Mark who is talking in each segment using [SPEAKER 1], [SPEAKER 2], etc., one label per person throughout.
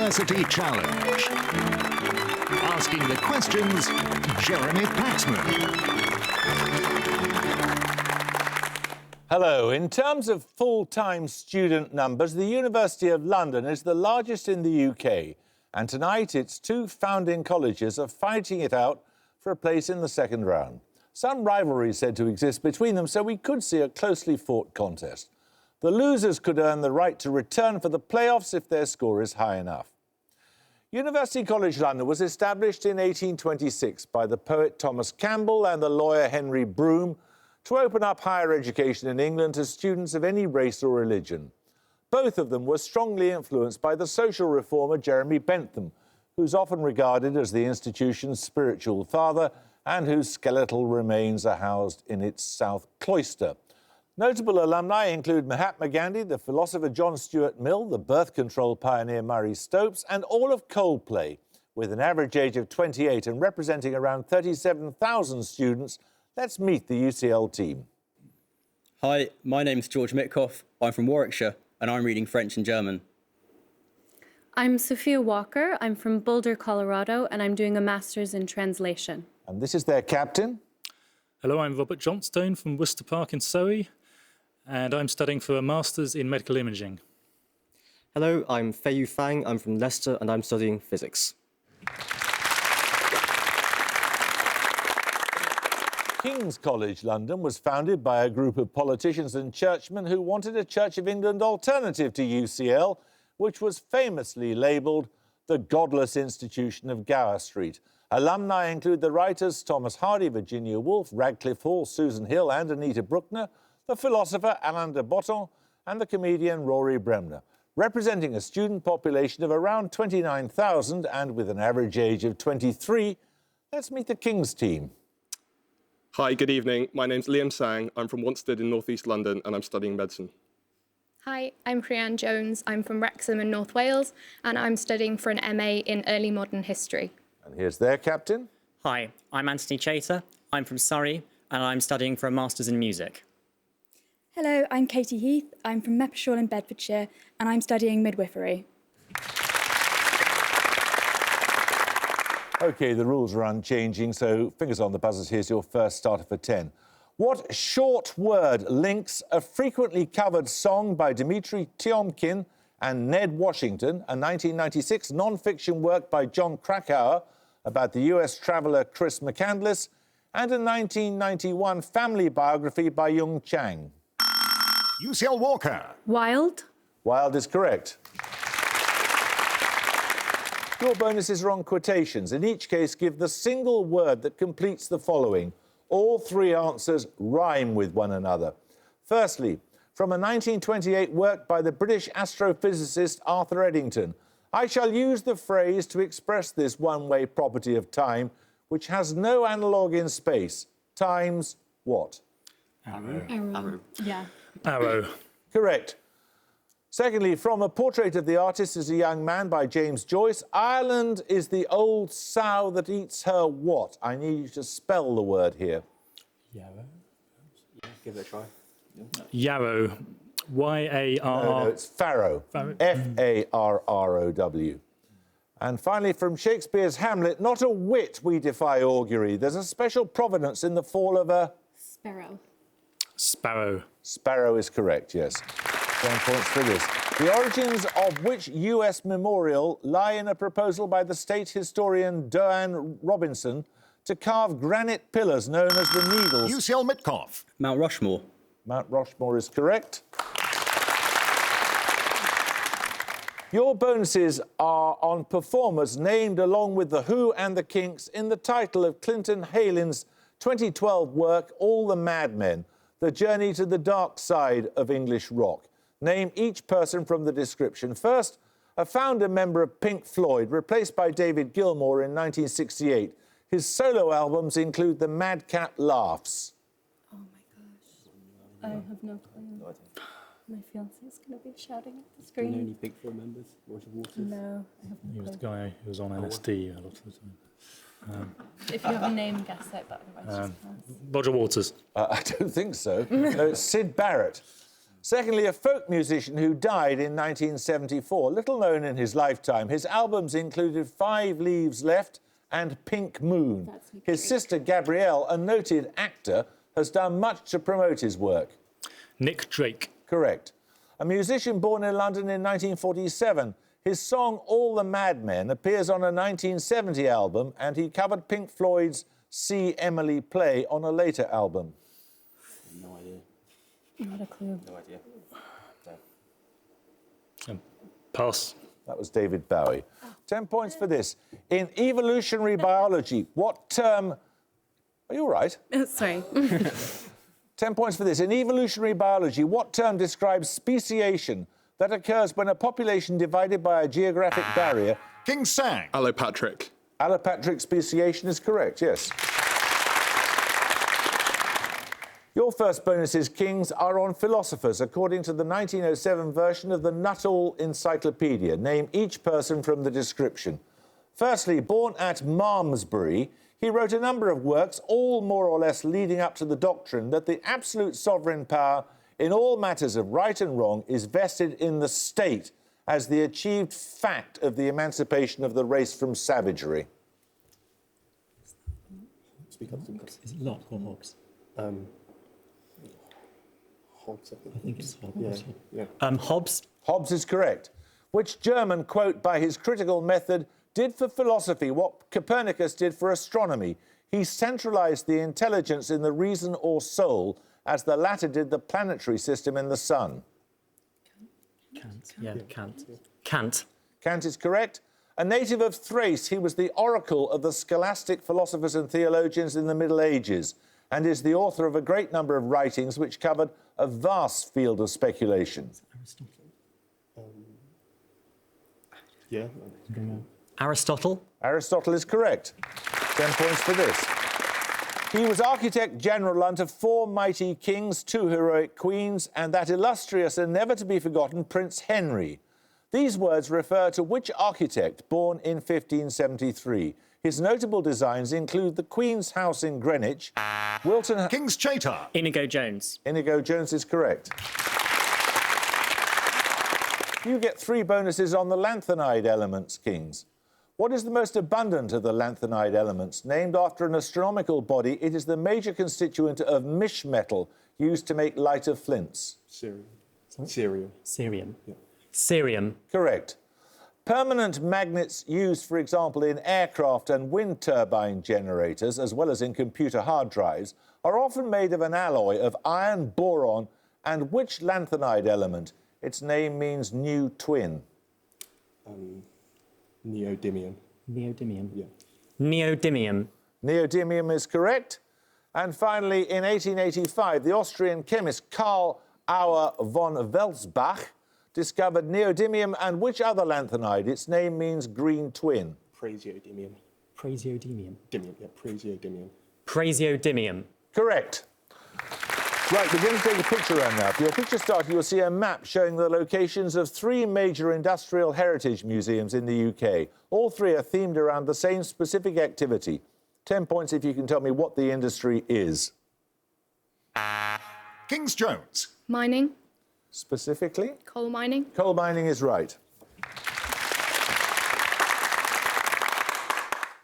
[SPEAKER 1] University Challenge. Asking the questions, Jeremy Paxman.
[SPEAKER 2] Hello. In terms of full-time student numbers, the University of London is the largest in the UK. And tonight, its two founding colleges are fighting it out for a place in the second round. Some rivalry is said to exist between them, so we could see a closely fought contest. The losers could earn the right to return for the playoffs if their score is high enough. University College London was established in 1826 by the poet Thomas Campbell and the lawyer Henry Broome to open up higher education in England to students of any race or religion. Both of them were strongly influenced by the social reformer Jeremy Bentham, who's often regarded as the institution's spiritual father and whose skeletal remains are housed in its south cloister. Notable alumni include Mahatma Gandhi, the philosopher John Stuart Mill, the birth control pioneer Murray Stopes, and all of Coldplay. With an average age of 28 and representing around 37,000 students, let's meet the UCL team.
[SPEAKER 3] Hi, my name's George Mitkoff. I'm from Warwickshire, and I'm reading French and German.
[SPEAKER 4] I'm Sophia Walker. I'm from Boulder, Colorado, and I'm doing a master's in translation.
[SPEAKER 2] And this is their captain.
[SPEAKER 5] Hello, I'm Robert Johnstone from Worcester Park in Surrey, and I'm studying for a master's in medical imaging.
[SPEAKER 6] Hello, I'm Feiyu Fang. I'm from Leicester, and I'm studying physics.
[SPEAKER 2] King's College London was founded by a group of politicians and churchmen who wanted a Church of England alternative to UCL, which was famously labelled the godless institution of Gower Street. Alumni include the writers Thomas Hardy, Virginia Woolf, Radcliffe Hall, Susan Hill and Anita Bruckner, the philosopher Alain de Botton and the comedian Rory Bremner. Representing a student population of around 29,000 and with an average age of 23, let's meet the King's team.
[SPEAKER 7] Hi, good evening. My name's Liam Sang. I'm from Wanstead in North East London and I'm studying medicine.
[SPEAKER 8] Hi, I'm Priyanne Jones. I'm from Wrexham in North Wales and I'm studying for an MA in Early Modern History.
[SPEAKER 2] And here's their captain.
[SPEAKER 9] Hi, I'm Anthony Chater. I'm from Surrey and I'm studying for a Masters in Music.
[SPEAKER 10] Hello, I'm Katie Heath. I'm from Meppershall in Bedfordshire and I'm studying midwifery.
[SPEAKER 2] OK, the rules are unchanging, so fingers on the buzzers. Here's your first starter for 10. What short word links a frequently covered song by Dimitri Tiomkin and Ned Washington, a 1996 non-fiction work by John Krakauer about the US traveller Chris McCandless, and a 1991 family biography by Jung Chang?
[SPEAKER 1] UCL Walker.
[SPEAKER 4] Wild?
[SPEAKER 2] Wild is correct. Your bonuses are on quotations. In each case, give the single word that completes the following. All three answers rhyme with one another. Firstly, from a 1928 work by the British astrophysicist Arthur Eddington, I shall use the phrase to express this one-way property of time, which has no analogue in space. Times what?
[SPEAKER 5] Arrow.
[SPEAKER 10] Arrow. Yeah.
[SPEAKER 5] Arrow.
[SPEAKER 2] Correct. Secondly, from A Portrait of the Artist as a Young Man by James Joyce, Ireland is the old sow that eats her what? I need you to spell the word here.
[SPEAKER 6] Yarrow. Give it a try.
[SPEAKER 5] Yarrow. Y-A-R-R.
[SPEAKER 2] No, it's Farrow. F-A-R-R-O-W. And finally, from Shakespeare's Hamlet, not a whit we defy augury. There's a special providence in the fall of a...
[SPEAKER 10] Sparrow.
[SPEAKER 5] Sparrow.
[SPEAKER 2] Sparrow is correct, yes. 10 points for this. The origins of which US memorial lie in a proposal by the state historian Doane Robinson to carve granite pillars known as the Needles.
[SPEAKER 1] UCL Mitkoff.
[SPEAKER 3] Mount Rushmore.
[SPEAKER 2] Mount Rushmore is correct. Your bonuses are on performers named along with The Who and the Kinks in the title of Clinton Haylin's 2012 work, All the Madmen, The Journey to the Dark Side of English Rock. Name each person from the description. First, a founder member of Pink Floyd, replaced by David Gilmour in 1968. His solo albums include The Madcap Laughs.
[SPEAKER 10] Oh my gosh. I have no clue. My fiancé's going to be shouting at the screen.
[SPEAKER 6] Any Pink Floyd members? Roger Waters?
[SPEAKER 10] No, I have no clue.
[SPEAKER 5] He was the guy who was on LSD a lot of the time.
[SPEAKER 10] If you have a name, guess it, but otherwise just pass.
[SPEAKER 5] Roger Waters.
[SPEAKER 2] I don't think so. No, it's Syd Barrett. Secondly, a folk musician who died in 1974, little known in his lifetime. His albums included 5 Leaves Left and Pink Moon. His sister Gabrielle, a noted actor, has done much to promote his work.
[SPEAKER 5] Nick Drake.
[SPEAKER 2] Correct. A musician born in London in 1947. His song All the Madmen appears on a 1970 album, and he covered Pink Floyd's See Emily Play on a later album.
[SPEAKER 3] No idea.
[SPEAKER 10] Not a clue.
[SPEAKER 3] No idea.
[SPEAKER 5] Pass.
[SPEAKER 2] That was David Bowie. 10 points for this. In evolutionary biology, what term... Are you all right?
[SPEAKER 4] Sorry.
[SPEAKER 2] 10 points for this. In evolutionary biology, what term describes speciation that occurs when a population divided by a geographic barrier...
[SPEAKER 1] King Sang.
[SPEAKER 7] Allopatric.
[SPEAKER 2] Allopatric speciation is correct, yes. Your first bonuses, Kings, are on philosophers, according to the 1907 version of the Nuttall Encyclopedia. Name each person from the description. Firstly, born at Malmesbury, he wrote a number of works, all more or less leading up to the doctrine that the absolute sovereign power in all matters of right and wrong is vested in the state as the achieved fact of the emancipation of the race from savagery.
[SPEAKER 3] Speak up. Is it Locke or Hobbes?
[SPEAKER 6] Hobbes,
[SPEAKER 3] I think it's Hobbes.
[SPEAKER 6] Yeah.
[SPEAKER 9] Hobbes.
[SPEAKER 2] Hobbes is correct. Which German, quote, by his critical method, did for philosophy what Copernicus did for astronomy? He centralised the intelligence in the reason or soul, as the latter did the planetary system in the sun.
[SPEAKER 9] Kant. Yeah, Kant. Kant.
[SPEAKER 2] Kant is correct. A native of Thrace, he was the oracle of the scholastic philosophers and theologians in the Middle Ages, and is the author of a great number of writings which covered a vast field of speculation.
[SPEAKER 6] Yeah.
[SPEAKER 9] Aristotle.
[SPEAKER 2] Aristotle is correct. 10 points for this. He was architect general unto 4 mighty kings, 2 heroic queens, and that illustrious and never to be forgotten Prince Henry. These words refer to which architect born in 1573? His notable designs include the Queen's House in Greenwich, Wilton...
[SPEAKER 1] King's Chater.
[SPEAKER 9] Inigo Jones.
[SPEAKER 2] Inigo Jones is correct. You get 3 bonuses on the lanthanide elements, Kings. What is the most abundant of the lanthanide elements? Named after an astronomical body, it is the major constituent of mish metal used to make lighter flints.
[SPEAKER 6] Cerium. Cerium.
[SPEAKER 9] Cerium.
[SPEAKER 6] Yeah.
[SPEAKER 9] Cerium.
[SPEAKER 2] Correct. Permanent magnets used, for example, in aircraft and wind turbine generators, as well as in computer hard drives, are often made of an alloy of iron, boron, and which lanthanide element? Its name means new twin.
[SPEAKER 6] Neodymium.
[SPEAKER 9] Neodymium.
[SPEAKER 6] Yeah.
[SPEAKER 9] Neodymium.
[SPEAKER 2] Neodymium is correct. And finally, in 1885, the Austrian chemist Karl Auer von Welsbach discovered neodymium and which other lanthanide? Its name means green twin.
[SPEAKER 6] Praseodymium.
[SPEAKER 9] Praseodymium.
[SPEAKER 6] Dymium, yeah, praseodymium.
[SPEAKER 9] Praseodymium.
[SPEAKER 2] Correct. Right, we're going to take a picture around now. For your picture starter, you'll see a map showing the locations of 3 major industrial heritage museums in the UK. All 3 are themed around the same specific activity. 10 points if you can tell me what the industry is.
[SPEAKER 1] King's Jones.
[SPEAKER 8] Mining.
[SPEAKER 2] Specifically?
[SPEAKER 8] Coal mining.
[SPEAKER 2] Coal mining is right.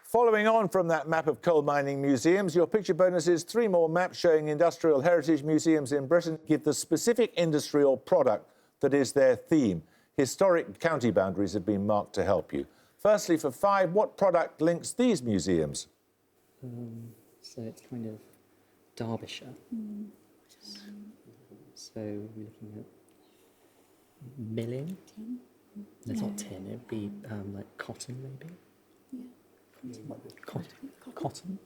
[SPEAKER 2] Following on from that map of coal mining museums, your picture bonus is 3 more maps showing industrial heritage museums in Britain. Give the specific industry or product that is their theme. Historic county boundaries have been marked to help you. Firstly, for 5, what product links these museums?
[SPEAKER 3] So it's kind of Derbyshire. So we're looking at milling. It's not tin. It'd be like cotton, maybe. Cotton.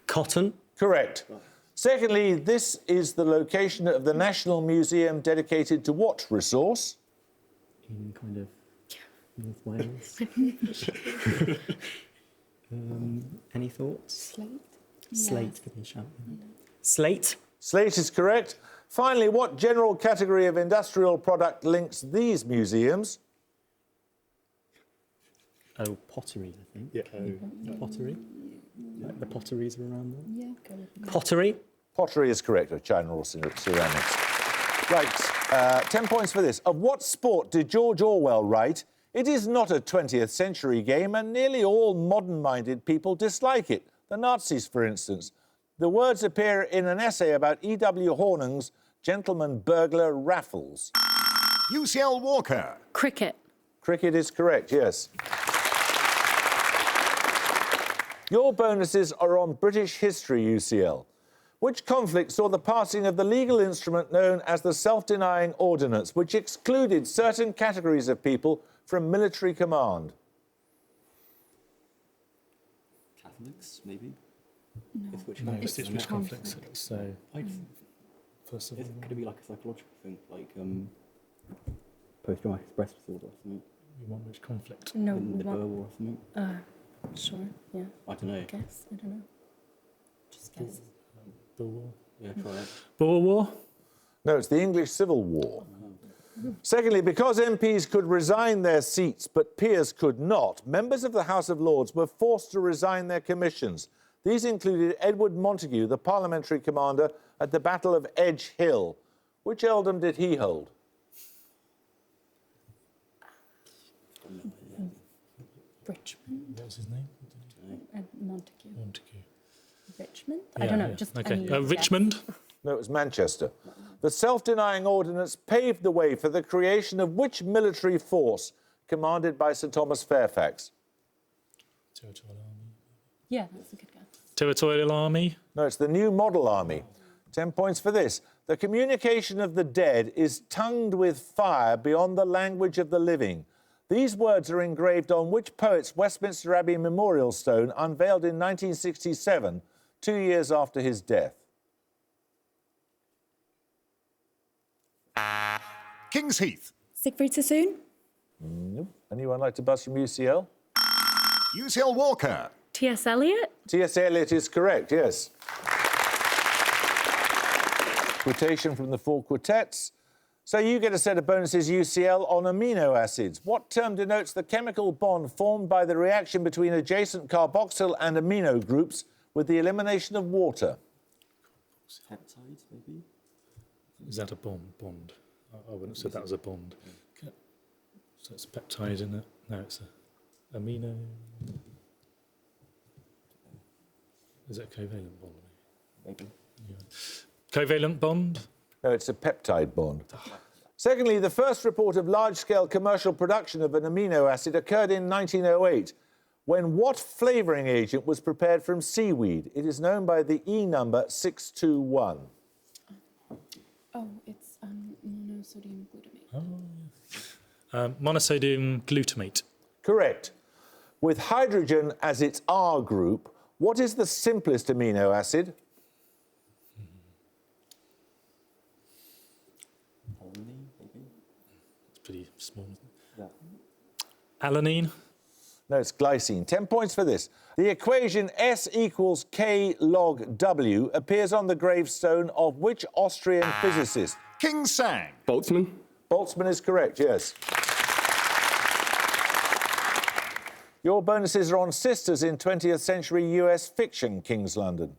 [SPEAKER 3] Cotton.
[SPEAKER 2] Correct. Secondly, this is the location of the National Museum dedicated to what resource?
[SPEAKER 3] In kind of North Wales. Any thoughts?
[SPEAKER 10] Slate.
[SPEAKER 3] Slate could be a shout. Slate.
[SPEAKER 2] Slate is correct. Finally, what general category of industrial product links these museums?
[SPEAKER 3] Oh, pottery, I think.
[SPEAKER 6] Yeah.
[SPEAKER 3] Pottery. Like the potteries are around there.
[SPEAKER 10] Yeah, go with that.
[SPEAKER 9] Pottery.
[SPEAKER 2] Pottery is correct, or China or ceramics. Right. 10 points for this. Of what sport did George Orwell write? It is not a 20th century game, and nearly all modern-minded people dislike it. The Nazis, for instance. The words appear in an essay about E.W. Hornung's Gentleman Burglar Raffles.
[SPEAKER 1] UCL Walker.
[SPEAKER 4] Cricket.
[SPEAKER 2] Cricket is correct, yes. Your bonuses are on British history, UCL. Which conflict saw the passing of the legal instrument known as the Self-Denying Ordinance, which excluded certain categories of people from military command?
[SPEAKER 3] Catholics, maybe?
[SPEAKER 10] No,
[SPEAKER 5] It's which conflicts. So, first of all,
[SPEAKER 3] Could it be like a psychological thing, like post-traumatic stress disorder or something?
[SPEAKER 5] we want which conflict?
[SPEAKER 10] No,
[SPEAKER 3] In the Boer War or something?
[SPEAKER 10] sure, yeah.
[SPEAKER 3] I don't know.
[SPEAKER 10] Guess, I don't know. Just guess.
[SPEAKER 5] Boer War?
[SPEAKER 3] Yeah, try it.
[SPEAKER 5] Boer War?
[SPEAKER 2] No, it's the English Civil War. Secondly, because MPs could resign their seats but peers could not, members of the House of Lords were forced to resign their commissions. These included Edward Montagu, the parliamentary commander at the Battle of Edge Hill. Which earldom did he hold?
[SPEAKER 10] Richmond?
[SPEAKER 5] What was his name?
[SPEAKER 10] Montague.
[SPEAKER 5] Montague.
[SPEAKER 10] Richmond?
[SPEAKER 5] Yeah,
[SPEAKER 10] I don't know.
[SPEAKER 5] yeah.
[SPEAKER 10] Just
[SPEAKER 5] Okay.
[SPEAKER 10] I mean,
[SPEAKER 5] Richmond?
[SPEAKER 2] No, it was Manchester. The Self-Denying Ordinance paved the way for the creation of which military force commanded by Sir Thomas Fairfax?
[SPEAKER 5] Territorial Army.
[SPEAKER 10] Yeah, that's a good guess.
[SPEAKER 5] Territorial Army?
[SPEAKER 2] No, it's the New Model Army. 10 points for this. The communication of the dead is tongued with fire beyond the language of the living. These words are engraved on which poet's Westminster Abbey memorial stone unveiled in 1967, 2 years after his death?
[SPEAKER 1] King's Heath.
[SPEAKER 10] Siegfried Sassoon?
[SPEAKER 2] Nope. Anyone like to buzz from UCL?
[SPEAKER 1] UCL Walker.
[SPEAKER 4] T.S. Eliot?
[SPEAKER 2] T.S. Eliot is correct, yes. Quotation from the four quartets. So you get a set of bonuses, UCL, on amino acids. What term denotes the chemical bond formed by the reaction between adjacent carboxyl and amino groups with the elimination of water?
[SPEAKER 3] Peptides, maybe?
[SPEAKER 5] Is that a bond? I wouldn't have said that was a bond. Okay. So it's a peptide, isn't it? No, it's a amino. Is it a covalent bond?
[SPEAKER 3] Maybe.
[SPEAKER 5] Yeah. Covalent bond?
[SPEAKER 2] No, it's a peptide bond. Secondly, the first report of large-scale commercial production of an amino acid occurred in 1908, when what flavouring agent was prepared from seaweed? It is known by the E number 621.
[SPEAKER 10] Oh, it's monosodium glutamate.
[SPEAKER 5] Oh, yeah. Monosodium glutamate.
[SPEAKER 2] Correct. With hydrogen as its R group, what is the simplest amino acid?
[SPEAKER 3] Alanine, maybe?
[SPEAKER 5] It's pretty small, isn't
[SPEAKER 3] Yeah.
[SPEAKER 5] it? Alanine?
[SPEAKER 2] No, it's glycine. 10 points for this. The equation S equals K log W appears on the gravestone of which Austrian physicist?
[SPEAKER 1] King Sang.
[SPEAKER 7] Boltzmann.
[SPEAKER 2] Boltzmann is correct, yes. Your bonuses are on sisters in 20th century US fiction, King's London.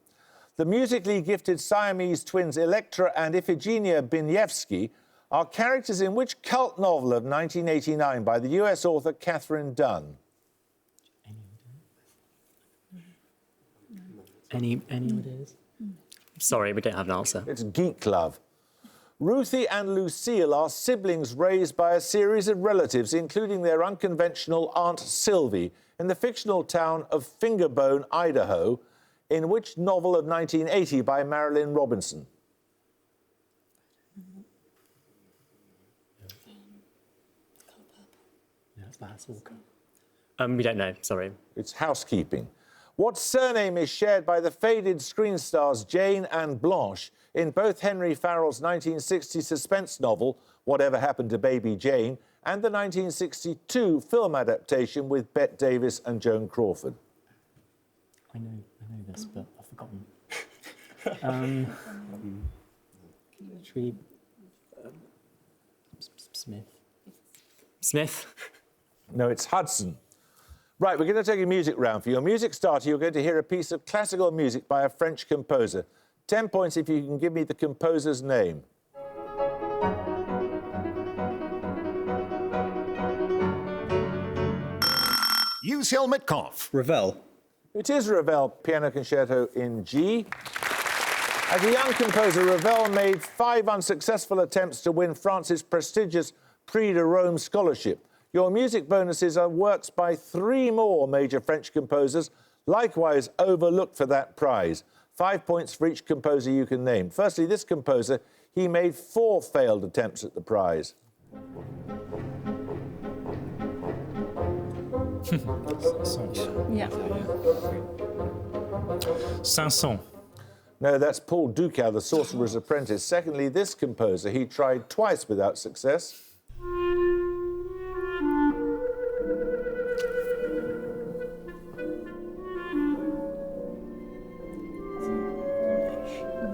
[SPEAKER 2] The musically gifted Siamese twins Electra and Iphigenia Biniewski are characters in which cult novel of 1989 by the US author Catherine Dunn?
[SPEAKER 9] Any ideas? Sorry, we don't have an answer.
[SPEAKER 2] It's Geek Love. Ruthie and Lucille are siblings raised by a series of relatives, including their unconventional Aunt Sylvie, in the fictional town of Fingerbone, Idaho, in which novel of 1980 by Marilyn Robinson?
[SPEAKER 3] Yeah, it's Bass Walker.
[SPEAKER 9] We don't know, sorry.
[SPEAKER 2] It's Housekeeping. What surname is shared by the faded screen stars Jane and Blanche in both Henry Farrell's 1960 suspense novel, Whatever Happened to Baby Jane, and the 1962 film adaptation with Bette Davis and Joan Crawford?
[SPEAKER 3] I know this, but I've forgotten. Should we... Smith?
[SPEAKER 9] Smith?
[SPEAKER 2] No, it's Hudson. Right, we're going to take a music round. For your music starter, you're going to hear a piece of classical music by a French composer. 10 points if you can give me the composer's name.
[SPEAKER 1] UCL Mitkoff.
[SPEAKER 6] Ravel.
[SPEAKER 2] It is Ravel Piano Concerto in G. As a young composer, Ravel made 5 unsuccessful attempts to win France's prestigious Prix de Rome scholarship. Your music bonuses are works by 3 more major French composers, likewise overlooked for that prize. 5 points for each composer you can name. Firstly, this composer, he made 4 failed attempts at the prize.
[SPEAKER 10] Yeah.
[SPEAKER 5] Sanson.
[SPEAKER 2] No, that's Paul Dukas, the Sorcerer's Apprentice. Secondly, this composer, he tried twice without success.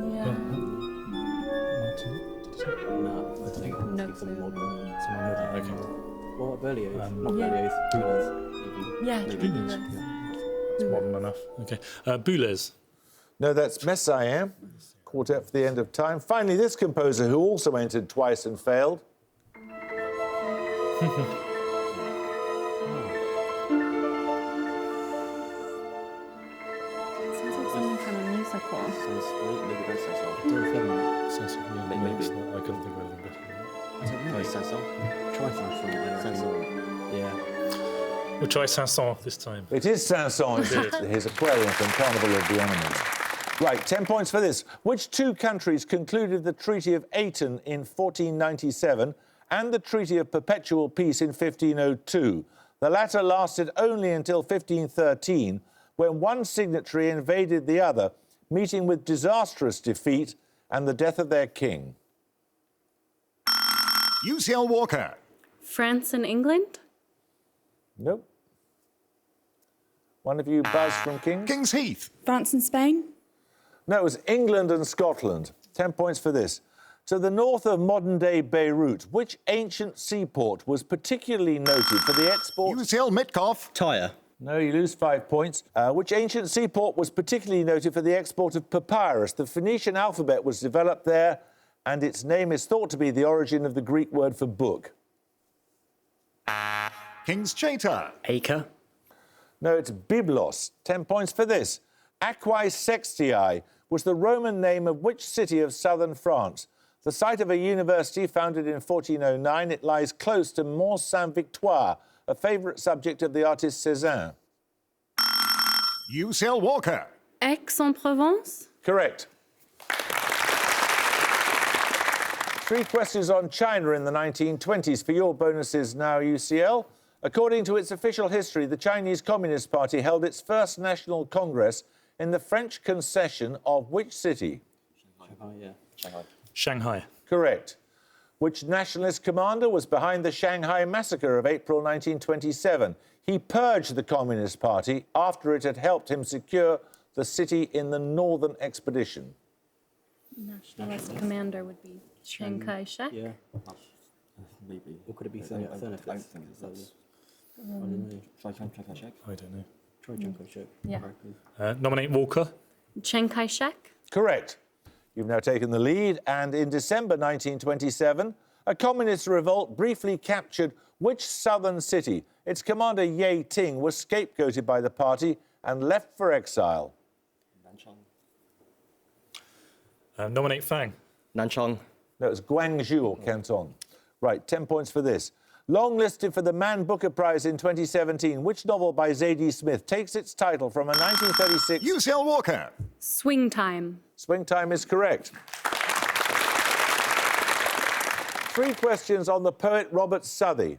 [SPEAKER 10] Yeah.
[SPEAKER 3] No.
[SPEAKER 5] Okay.
[SPEAKER 3] What about Berlioz? Not
[SPEAKER 10] Yeah.
[SPEAKER 3] Berlioz, Boulez.
[SPEAKER 10] Yeah.
[SPEAKER 5] It's modern enough. Okay. Boulez.
[SPEAKER 2] No, that's Messiaen, quartet for the end of time. Finally, this composer, who also entered twice and failed.
[SPEAKER 4] Sounds like something from a musical.
[SPEAKER 3] Maybe that's Sanson.
[SPEAKER 5] Sanson. Yeah,
[SPEAKER 3] Maybe.
[SPEAKER 5] I couldn't think of anything better.
[SPEAKER 3] No, Sanson. Try Sanson. Sanson. Yeah.
[SPEAKER 5] We'll try Sanson this time.
[SPEAKER 2] It is Sanson, his aquarium from Carnival of the Animals. Right, 10 points for this. Which 2 countries concluded the Treaty of Ayton in 1497 and the Treaty of Perpetual Peace in 1502? The latter lasted only until 1513, when one signatory invaded the other, meeting with disastrous defeat and the death of their king.
[SPEAKER 1] UCL Walker.
[SPEAKER 4] France and England?
[SPEAKER 2] Nope. One of you buzzed from Kings?
[SPEAKER 1] King's Heath.
[SPEAKER 10] France and Spain?
[SPEAKER 2] No, it was England and Scotland. 10 points for this. To the north of modern-day Beirut, which ancient seaport was particularly noted for the export...
[SPEAKER 1] UCL Mitkoff.
[SPEAKER 6] Tyre.
[SPEAKER 2] No, you lose 5 points. Which ancient seaport was particularly noted for the export of papyrus? The Phoenician alphabet was developed there, and its name is thought to be the origin of the Greek word for book.
[SPEAKER 1] King's Cheta.
[SPEAKER 9] Acre.
[SPEAKER 2] No, it's Byblos. 10 points for this. Aquae Sextiae was the Roman name of which city of southern France? The site of a university founded in 1409, it lies close to Mont Saint-Victoire, a favourite subject of the artist Cézanne.
[SPEAKER 1] UCL Walker.
[SPEAKER 4] Aix-en-Provence?
[SPEAKER 2] Correct. 3 questions on China in the 1920s for your bonuses now, UCL. According to its official history, the Chinese Communist Party held its first national congress in the French concession of which city?
[SPEAKER 3] Shanghai, yeah. Shanghai.
[SPEAKER 5] Shanghai.
[SPEAKER 2] Correct. Which nationalist commander was behind the Shanghai massacre of April 1927? He purged the Communist Party after it had helped him secure the city in the Northern Expedition.
[SPEAKER 4] Nationalist commander would be Chiang Kai-shek.
[SPEAKER 3] Yeah. Maybe. Or could it be Thurn? I don't think it's that. I don't know. Try Chiang Kai-shek.
[SPEAKER 5] I don't know.
[SPEAKER 3] Try Chiang Kai-shek.
[SPEAKER 4] Yeah.
[SPEAKER 5] Nominate Walker.
[SPEAKER 4] Chiang Kai-shek?
[SPEAKER 2] Correct. You've now taken the lead, and in December 1927, a communist revolt briefly captured which southern city? Its commander, Ye Ting, was scapegoated by the party and left for exile.
[SPEAKER 3] Nanchang.
[SPEAKER 5] Nominate Fang.
[SPEAKER 6] Nanchang.
[SPEAKER 2] No, it's Guangzhou or Canton. Right, 10 points for this. Longlisted for the Man Booker Prize in 2017, which novel by Zadie Smith takes its title from a 1936...
[SPEAKER 1] UCL Walker.
[SPEAKER 4] Swing Time.
[SPEAKER 2] Swing Time is correct. 3 questions on the poet Robert Southey.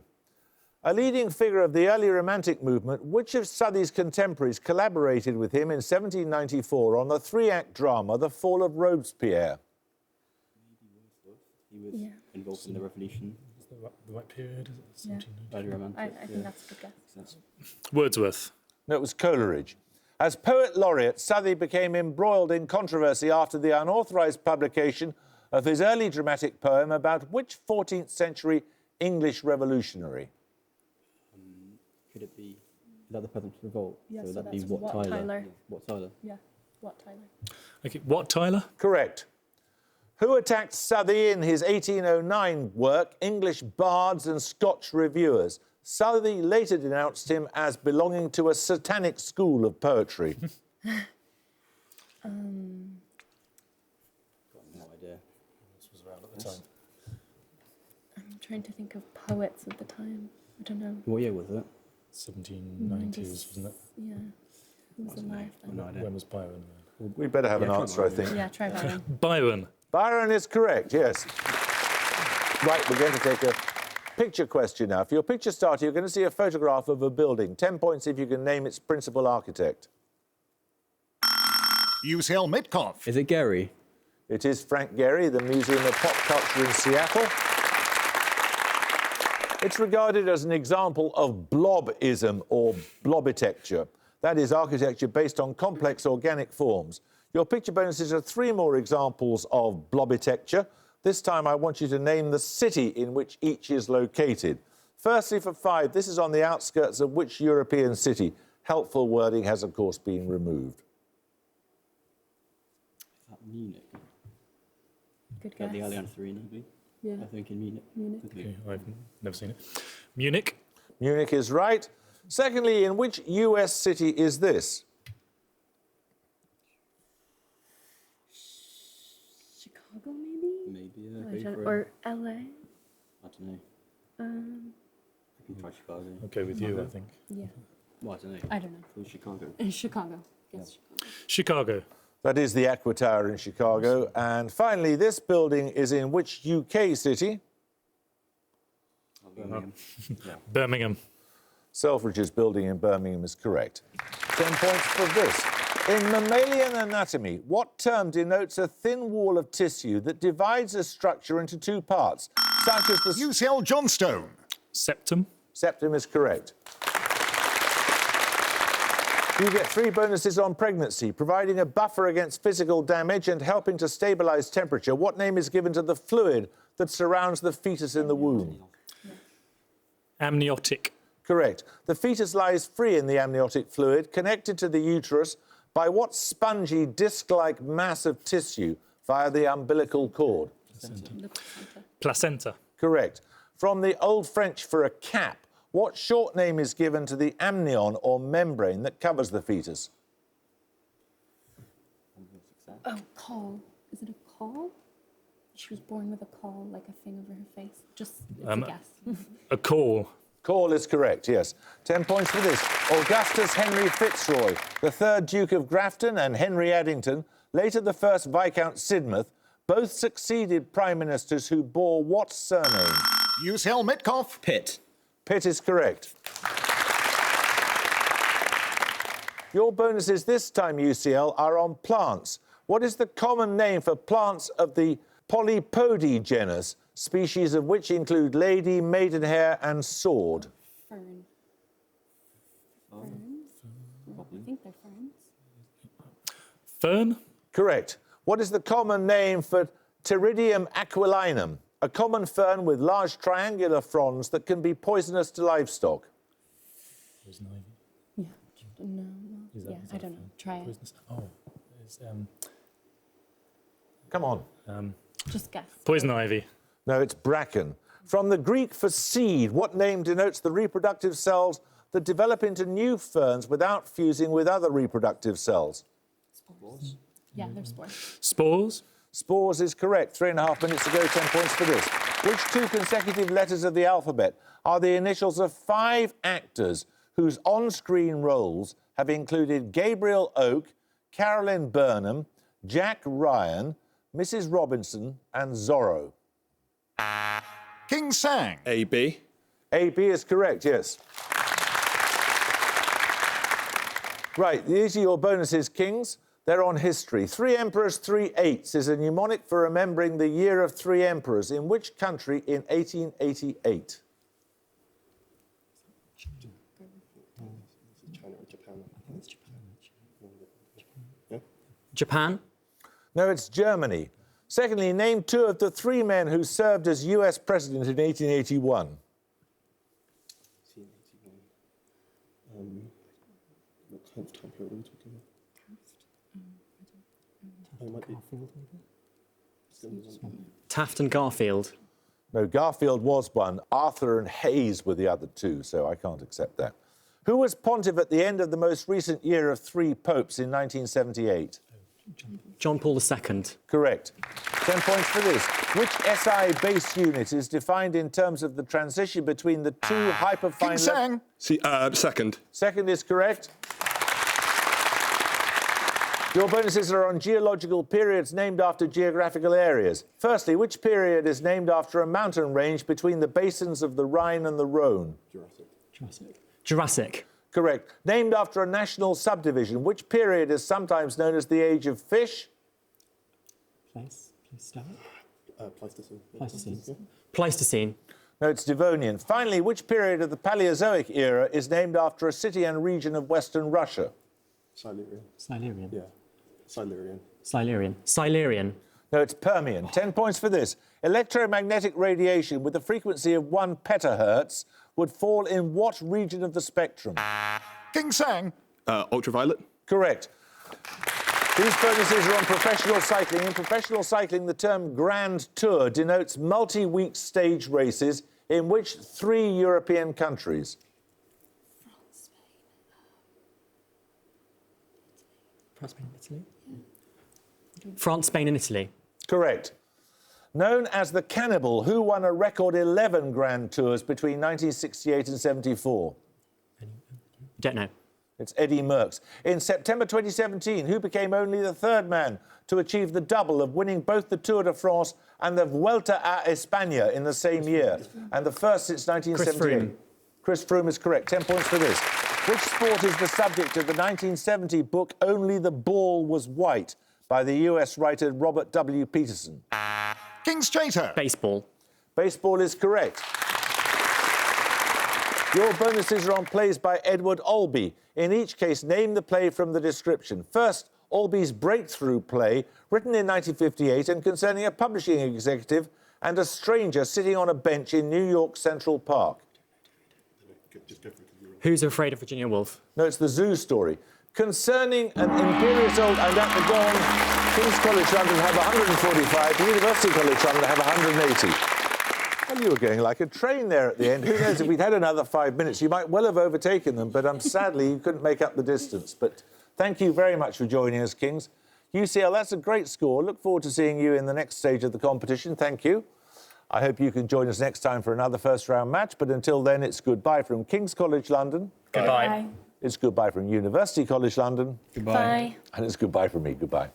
[SPEAKER 2] A leading figure of the early Romantic movement, which of Southey's contemporaries collaborated with him in 1794 on the 3-act drama The Fall of Robespierre?
[SPEAKER 3] He was involved in the revolution.
[SPEAKER 5] The right period, is it?
[SPEAKER 4] Yeah.
[SPEAKER 3] Early romantic.
[SPEAKER 4] I think that's a good guess.
[SPEAKER 5] Wordsworth.
[SPEAKER 2] No, it was Coleridge. As poet laureate, Southey became embroiled in controversy after the unauthorised publication of his early dramatic poem about which 14th century English revolutionary?
[SPEAKER 3] Could it be... Is that the President's Revolt?
[SPEAKER 10] Yeah,
[SPEAKER 3] so
[SPEAKER 10] so
[SPEAKER 3] that'd be
[SPEAKER 10] that's
[SPEAKER 3] Wat
[SPEAKER 10] Wat
[SPEAKER 3] Tyler.
[SPEAKER 10] Tyler.
[SPEAKER 3] Yeah. Wat Tyler.
[SPEAKER 10] Yeah. What, Tyler?
[SPEAKER 5] Okay, Wat Tyler.
[SPEAKER 2] Correct. Who attacked Southey in his 1809 work, English Bards and Scotch Reviewers? Southey later denounced him as belonging to a satanic school of poetry.
[SPEAKER 3] Got no idea.
[SPEAKER 5] This was around at the time.
[SPEAKER 4] I'm trying to think of poets of the time. I don't know.
[SPEAKER 3] What year was it?
[SPEAKER 5] 1790s, wasn't it?
[SPEAKER 4] Yeah. Who was alive then?
[SPEAKER 3] No idea.
[SPEAKER 5] When was Byron?
[SPEAKER 2] We better have an
[SPEAKER 3] try
[SPEAKER 2] answer, I think.
[SPEAKER 4] Yeah, try Byron.
[SPEAKER 5] Byron.
[SPEAKER 2] Byron is correct, yes. Right, we're going to take a picture question now. For your picture starter, you're going to see a photograph of a building. 10 points if you can name its principal architect.
[SPEAKER 1] UCL Mitkoff.
[SPEAKER 3] Is it Gary?
[SPEAKER 2] It is Frank Gehry, the Museum of Pop Culture in Seattle. It's regarded as an example of blobism or blobitecture. That is architecture based on complex organic forms. Your picture bonuses are 3 more examples of blobitecture. This time I want you to name the city in which each is located. Firstly, for 5, this is on the outskirts of which European city? Helpful wording has, of course, been removed.
[SPEAKER 3] Is that Munich?
[SPEAKER 4] Good
[SPEAKER 3] Got the
[SPEAKER 4] guess.
[SPEAKER 3] Allianz 3 maybe?
[SPEAKER 4] Yeah.
[SPEAKER 3] I think in Munich.
[SPEAKER 4] Munich.
[SPEAKER 3] Could be.
[SPEAKER 5] Okay, I've never seen it. Munich.
[SPEAKER 2] Munich is right. Secondly, in which US city is this?
[SPEAKER 4] Chicago, maybe?
[SPEAKER 3] Maybe,
[SPEAKER 4] I
[SPEAKER 3] go
[SPEAKER 4] don't-
[SPEAKER 3] for it.
[SPEAKER 4] or LA.
[SPEAKER 3] I don't know. I can try Chicago.
[SPEAKER 5] Okay, with you, I think.
[SPEAKER 4] Yeah.
[SPEAKER 3] Well, I don't know.
[SPEAKER 4] I don't know.
[SPEAKER 3] It was Chicago.
[SPEAKER 4] Chicago. Yes, Chicago.
[SPEAKER 5] Chicago.
[SPEAKER 2] That is the Aqua Tower in Chicago. And finally, this building is in which UK city?
[SPEAKER 3] Birmingham. Yeah.
[SPEAKER 5] Birmingham.
[SPEAKER 2] Selfridge's building in Birmingham is correct. 10 points for this. In mammalian anatomy, what term denotes a thin wall of tissue that divides a structure into 2 parts, such as the...
[SPEAKER 1] UCL Johnstone.
[SPEAKER 5] Septum.
[SPEAKER 2] Septum is correct. You get 3 bonuses on pregnancy, providing a buffer against physical damage and helping to stabilise temperature. What name is given to the fluid that surrounds the fetus in the womb?
[SPEAKER 5] Amniotic.
[SPEAKER 2] Correct. The fetus lies free in the amniotic fluid, connected to the uterus by what spongy disc-like mass of tissue via the umbilical cord?
[SPEAKER 5] Placenta.
[SPEAKER 2] Correct. From the Old French for a cap, what short name is given to the amnion or membrane that covers the fetus?
[SPEAKER 4] Oh, caul. Is it a caul? She was born with a caul, like a thing over her face. Just it's a guess.
[SPEAKER 5] A call.
[SPEAKER 2] Call is correct, yes. 10 points for this. Augustus Henry Fitzroy, the 3rd Duke of Grafton, and Henry Addington, later the 1st Viscount Sidmouth, both succeeded prime ministers who bore what surname?
[SPEAKER 1] UCL Mitkoff.
[SPEAKER 3] Pitt.
[SPEAKER 2] Pitt is correct. Your bonuses this time, UCL, are on plants. What is the common name for plants of the Polypody genus, species of which include lady, maidenhair and sword?
[SPEAKER 4] Fern. Ferns? I think they're ferns.
[SPEAKER 5] Fern.
[SPEAKER 2] Correct. What is the common name for Pteridium aquilinum, a common fern with large triangular fronds that can be poisonous to livestock?
[SPEAKER 5] Poison ivy.
[SPEAKER 4] Yeah. No.
[SPEAKER 5] Is that-
[SPEAKER 4] Yeah,
[SPEAKER 5] is
[SPEAKER 4] I
[SPEAKER 5] that
[SPEAKER 4] don't know. Try it.
[SPEAKER 5] poisonous? Oh, it's
[SPEAKER 2] Come on.
[SPEAKER 4] Just guess.
[SPEAKER 5] poison ivy.
[SPEAKER 2] No, it's bracken. From the Greek for seed, what name denotes the reproductive cells that develop into new ferns without fusing with other reproductive cells?
[SPEAKER 4] Spores. Yeah, they're spores.
[SPEAKER 5] Spores.
[SPEAKER 2] Spores is correct. 3.5 minutes to go, 10 points for this. Which 2 consecutive letters of the alphabet are the initials of 5 actors whose on-screen roles have included Gabriel Oak, Carolyn Burnham, Jack Ryan, Mrs. Robinson and Zorro?
[SPEAKER 1] King Sang.
[SPEAKER 7] AB.
[SPEAKER 2] AB is correct, yes. Right, these are your bonuses, Kings. They're on history. 3 emperors, 3 eights is a mnemonic for remembering the year of 3 emperors. In which country in 1888?
[SPEAKER 7] China or Japan? I think it's Japan.
[SPEAKER 9] Japan.
[SPEAKER 2] No, it's Germany. Secondly, name 2 of the 3 men who served as US president in 1881.
[SPEAKER 7] What kind of time period are we talking about? Oh, it might be.
[SPEAKER 9] Taft and Garfield.
[SPEAKER 2] No, Garfield was one. Arthur and Hayes were the other two, so I can't accept that. Who was pontiff at the end of the most recent year of 3 popes in 1978?
[SPEAKER 9] John Paul II.
[SPEAKER 2] Correct. 10 points for this. Which SI base unit is defined in terms of the transition between the two hyperfine...
[SPEAKER 1] King Sang.
[SPEAKER 7] Second.
[SPEAKER 2] Second is correct. Your bonuses are on geological periods named after geographical areas. Firstly, which period is named after a mountain range between the basins of the Rhine and the Rhone?
[SPEAKER 9] Jurassic.
[SPEAKER 2] Correct. Named after a national subdivision, which period is sometimes known as the Age of Fish?
[SPEAKER 9] Pleistocene.
[SPEAKER 2] No, it's Devonian. Finally, which period of the Paleozoic era is named after a city and region of Western Russia?
[SPEAKER 9] Silurian.
[SPEAKER 3] Yeah. Silurian.
[SPEAKER 9] Silurian.
[SPEAKER 2] No, it's Permian. 10 points for this. Electromagnetic radiation with a frequency of 1 petahertz would fall in what region of the spectrum?
[SPEAKER 1] King Sang.
[SPEAKER 7] Ultraviolet.
[SPEAKER 2] Correct. These bonuses are on professional cycling. In professional cycling, the term Grand Tour denotes multi-week stage races in which 3 European countries?
[SPEAKER 9] France, Spain and Italy.
[SPEAKER 2] Correct. Known as the Cannibal, who won a record 11 Grand Tours between 1968 and 74?
[SPEAKER 9] Don't know.
[SPEAKER 2] It's Eddie Merckx. In September 2017, who became only the 3rd man to achieve the double of winning both the Tour de France and the Vuelta a España in the same year, and the first since 1978? Chris Froome is correct. 10 points for this. Which sport is the subject of the 1970 book Only the Ball Was White by the US writer Robert W. Peterson?
[SPEAKER 1] King Skater.
[SPEAKER 9] Baseball.
[SPEAKER 2] Baseball is correct. Your bonuses are on plays by Edward Albee. In each case, name the play from the description. First, Albee's breakthrough play, written in 1958 and concerning a publishing executive and a stranger sitting on a bench in New York Central Park.
[SPEAKER 9] Who's Afraid of Virginia Woolf?
[SPEAKER 2] No, it's the Zoo Story. Concerning an imperious old and at the dawn, King's College London have 145, University College London have 180. Well, you were going like a train there at the end. Who knows, if we'd had another 5 minutes, you might well have overtaken them, but sadly, you couldn't make up the distance. But thank you very much for joining us, Kings. UCL, that's a great score. Look forward to seeing you in the next stage of the competition. Thank you. I hope you can join us next time for another first-round match, but until then, it's goodbye from King's College London.
[SPEAKER 9] Goodbye.
[SPEAKER 2] It's goodbye from University College London.
[SPEAKER 10] Bye.
[SPEAKER 2] And it's goodbye from me. Goodbye.